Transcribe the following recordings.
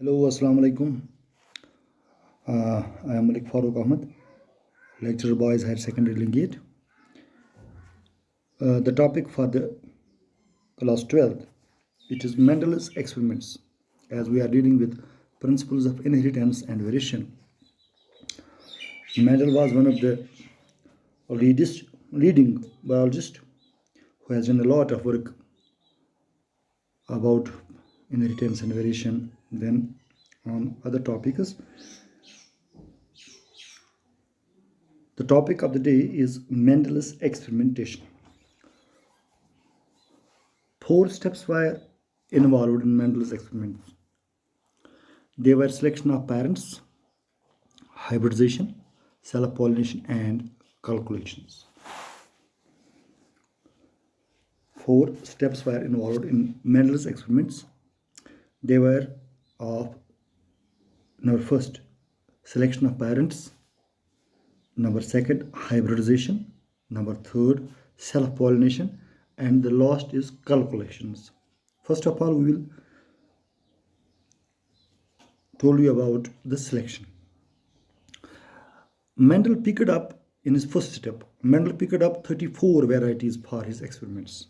Hello, Assalamu alaikum. I am Malik Farooq Ahmed, lecturer Boys Higher Secondary Lingate. The topic for the class 12th, it is Mendel's experiments, as we are dealing with principles of inheritance and variation. Mendel was one of the leading biologists who has done a lot of work about inheritance and variation. Then on other topics, the topic of the day is Mendel's experimentation. 4 steps were involved in Mendel's experiments. They were selection of parents, hybridization, self-pollination, and calculations. 4 steps were involved in Mendel's experiments. They were of number first, selection of parents, number second, hybridization, number third, self-pollination, and the last is calculations. First of all, we will told you about the selection. Mendel picked up in his first step, Mendel picked up 34 varieties for his experiments.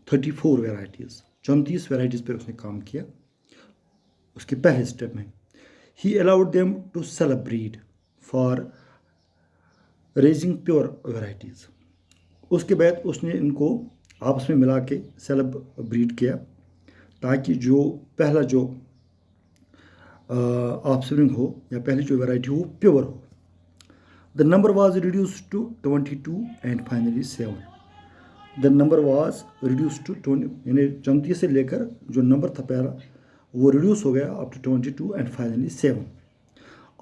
34 varieties, 34 varieties पर उसने काम किया उसके पहले step में. He allowed them to self breed for raising pure varieties. उसके बाद उसने इनको आपस में मिला के सेल्फ ब्रीड किया ताकि जो पहला जो ऑफस्प्रिंग हो या पहली जो वैरायटी हो प्योर हो. The number was reduce to 22 and finally 7. The number was reduce to 20, यानी 34 से लेकर जो नंबर था पहला वो रिड्यूस हो गया up to 22 and finally 7.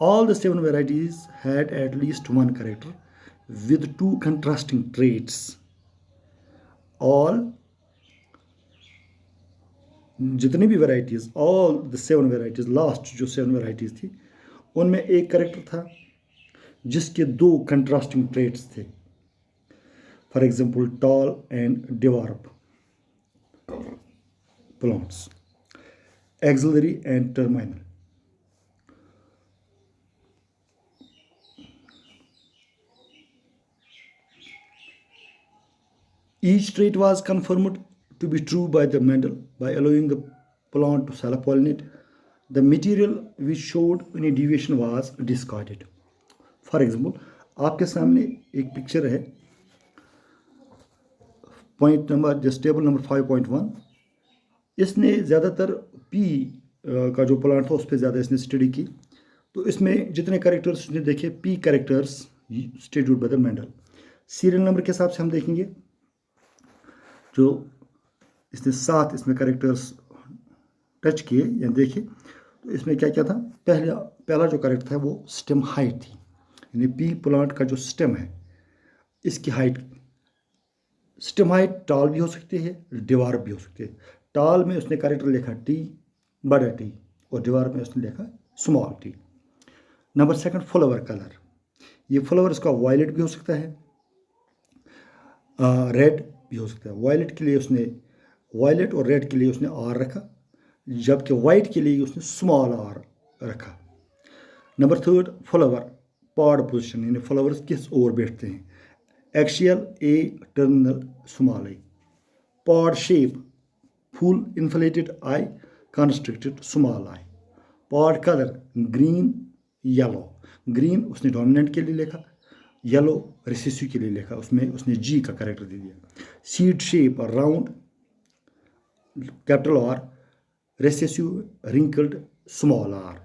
All the 7 varieties had at least one character with 2 contrasting traits. All जितनी भी varieties, all the 7 varieties, last जो 7 वैरायटीज थी उनमें एक करेक्टर था जिसके 2 कंट्रास्टिंग ट्रेट्स थे. For example tall and dwarf plants, axillary and terminal. Each trait was confirmed to be true by the Mendel by allowing the plant to self-pollinate. The material which showed any deviation was discarded. For example, आपके सामने एक picture है, point number just table number 5.1. इसने ज़्यादातर P का जो plant था उस पर ज़्यादा इसने स्टडी की. तो इसमें जितने कैरेक्टर्स उसने देखे P characters studied by the Mendel. Serial number के हिसाब से हम देखेंगे जो इसने 7 इसमें कैरेक्टर्स टच किए या देखे तो इसमें क्या क्या था. पहला जो कैरेक्टर था वो स्टेम हाइट थी, यानी पी प्लांट का जो स्टेम है इसकी हाइट, स्टेम हाइट टॉल भी हो सकती है, डिवार्प भी हो सकती है. टॉल में उसने कैरेक्टर लिखा टी, बड़ा टी, और डिवार्प में उसने लिखा small T. Number second, flower colour. ये फ्लावर इसका वायलेट भी हो सकता है, रेड भी हो सकता है. वायलेट के लिए उसने, वायलेट और रेड के लिए उसने आर रखा, जबकि वाइट के लिए उसने स्मॉल आर रखा. Number third, flower pod position, यानी फ्लावर्स किस ओर बैठते हैं. Axial A, terminal small A. Pod shape, full inflated I, constricted small I. Pod colour, green yellow. Green उसने डोमिनेंट के लिए लिखा, येलो रिसेसिव के लिए लिखा, उसमें उसने जी का कैरेक्टर दे दिया. Seed shape, round capital R, recessive wrinkled small R.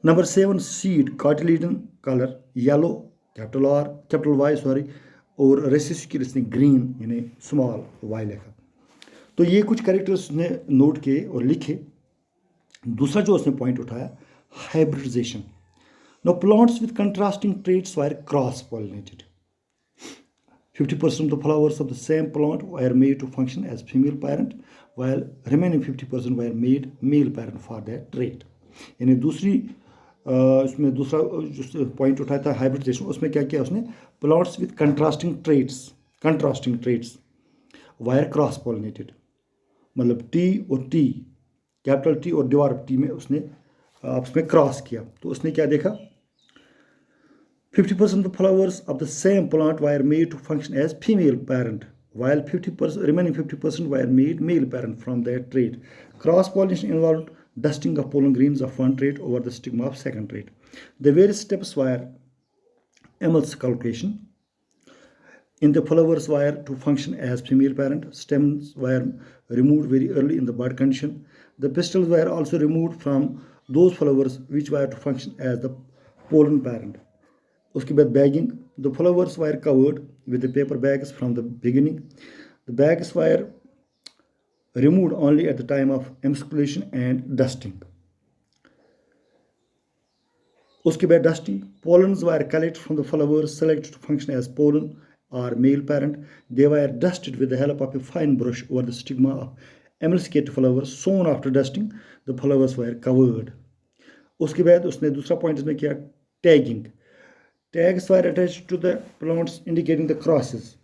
Number 7, seed cotyledon colour, yellow capital R, capital Y sorry, और रिसेसिव के लिए इसने ग्रीन यानी स्मॉल वाई लिखा. तो ये कुछ कैरेक्टर्स उसने नोट किए और लिखे. दूसरा जो उसने पॉइंट उठाया, hybridisation. Now plants with contrasting traits were cross-pollinated. 50% of the flowers of the same plant were made to function as female parent, while remaining 50% were made male parent for that trait. यानी दूसरी इसमें दूसरा जो point उठाया था hybridisation, उसमें क्या किया उसने, plants with contrasting traits wire cross pollinated. मतलब टी और टी कैपिटल टी और डिवार्फ टी में उसने आपस में क्रॉस किया। तो उसने क्या देखा, 50% of the flowers of the same plant were made to function as female parent, while 50% remaining 50% were made male parent from that trait. Cross pollination involved dusting of pollen grains of one trait over the stigma of second trait. The various steps were Emmel's calculation. In the flowers were to function as female parent, stems were removed very early in the bud condition. The pistils were also removed from those flowers which were to function as the pollen parent. उसके बाद bagging, the flowers wire covered with the paper bags from the beginning, the bags wire removed only at the time of emasculation and dusting. उसके बाद dusting, pollens were collected from the flowers selected to function as pollen or male parent. They were dusted with the help of a fine brush over the stigma of emulsified flowers. Soon after dusting, the flowers were covered. उसके बाद उसने दूसरा point इसमें किया, tagging. Tags were attached to the plants indicating the crosses.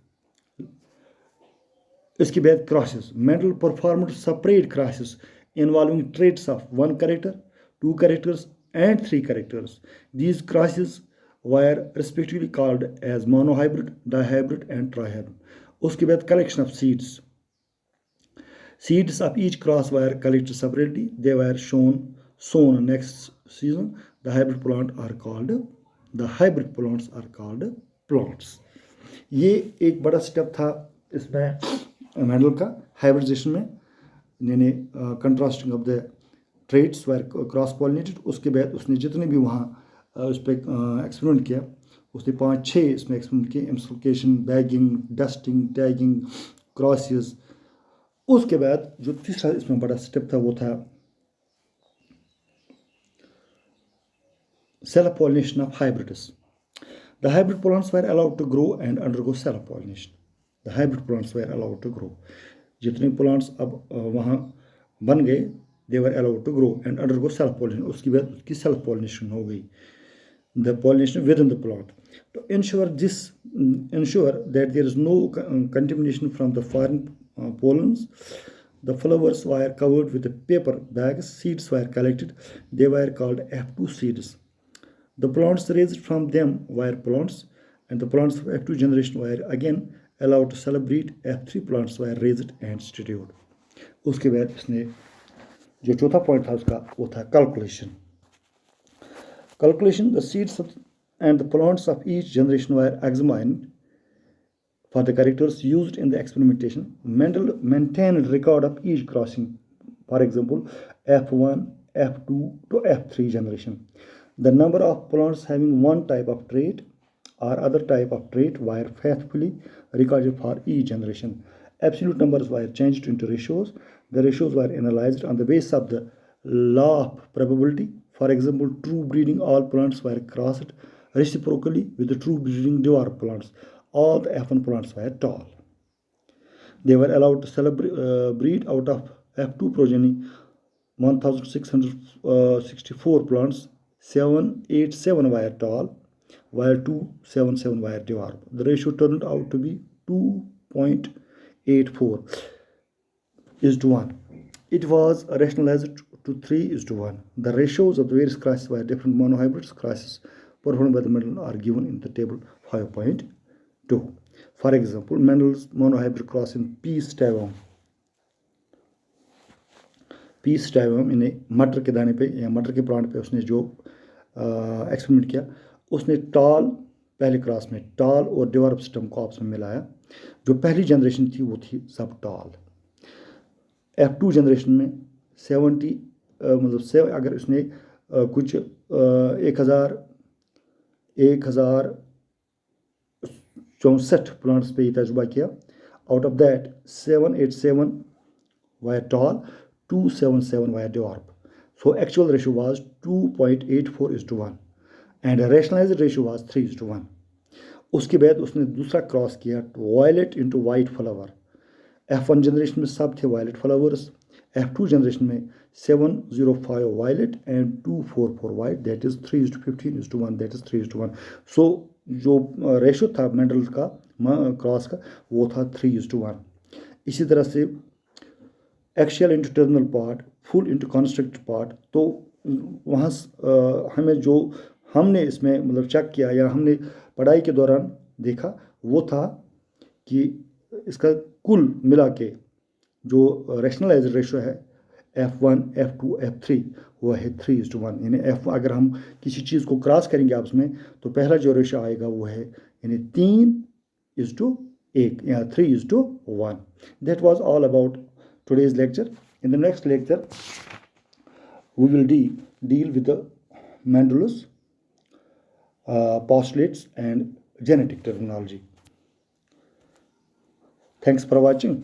इसके बाद crosses. Mendel performed separate crosses involving traits of one character, two characters, and three characters. These crosses were respectively called as monohybrid, dihybrid, and trihybrid. उसके बाद collection of seeds. Seeds of each cross were collected separately. They were sown next season. The hybrid plants are called plants. ये एक बड़ा step था इसमें Mendel का hybridisation में, यानी contrasting of the traits were cross pollinated. उसके बाद उसने जितने भी वहाँ उस पर एक्सपेरिमेंट किया, उसने 5-6 इसमें एक्सपेरिमेंट किए, एम्स्टिफिकेशन, बैगिंग, डस्टिंग, टैगिंग, क्रॉसेस. उसके बाद जो तीसरा इसमें बड़ा स्टेप था वो था self-pollination of hybrids. The hybrid plants were allowed to grow and undergo self-pollination. The hybrid plants were allowed to grow. जितने plants अब वहाँ बन गए, they were allowed to grow and undergo self-pollination. उसकी बाद उसकी self-pollination हो गई. The pollination within the plant. To ensure that there is no contamination from the foreign pollens, the flowers were covered with paper bags. Seeds were collected. They were called F2 seeds. The plants raised from them were plants, and the plants of F2 generation were again allowed to celebrate. F3 plants were raised and stewed. उसके बाद इसने जो चौथा point था उसका वो था calculation. The seeds and the plants of each generation were examined for the characters used in the experimentation. Mendel maintained record of each crossing, for example, F1, F2 to F3 generation. The number of plants having one type of trait or other type of trait were faithfully recorded for each generation. Absolute numbers were changed into ratios. The ratios were analyzed on the basis of the law of probability. For example, true breeding all plants were crossed reciprocally with the true breeding dwarf plants. All the F1 plants were tall. They were allowed to breed out of F2 progeny 1664 plants. 787 were tall, while 277 were dwarf. The ratio turned out to be 2.84 is to 1. It was rationalized to 3 is to 1. The ratios of the various crosses were different. Monohybrids crosses performed by the Mendel are given in the table 5.2. For example, Mendel's monohybrid cross in P. stivum. P. stivum इन्हें मटर के दाने पे या मटर के plant पे उसने जो एक्सपेरिमेंट किया, उसने टाल पहले क्रॉस में टाल और डिवार्फ स्टेम को आपस में मिलाया. जो पहली जनरेशन थी वो थी सब टाल. F2 जनरेशन में 70 मतलब अगर उसने कुछ 1064 प्लांट्स पे तजुर्बा किया. Out of that 787 were tall, 277 were dwarf. So actual ratio was 2.84 is to 1 and rationalized ratio was 3 is to 1. उसके बाद उसने दूसरा क्रॉस किया violet into white flower. F1 generation में सब थे वायलेट फ्लावर्स. F2 जनरेशन में 705 violet and 244 white, that is 3 is to 15 is to 1, that is 3 is to 1. So जो रेशो था मेंडल का क्रॉस का वो था 3 is to 1. इसी तरह से axial into terminal part full into construct part. तो वहाँ हमें जो हमने इसमें मतलब चेक किया या हमने पढ़ाई के दौरान देखा वो था कि इसका कुल मिला के जो रैशनलाइज्ड रेशो है F1, F2, F3 वो है 3:1। यानी F अगर हम किसी चीज़ को क्रॉस करेंगे आपस में तो पहला जो रेशो आएगा वो है यानी 3:1 या 3:1। That was all about today's lecture. In the next lecture, we will deal with the Mendel's postulates and genetic terminology. Thanks for watching.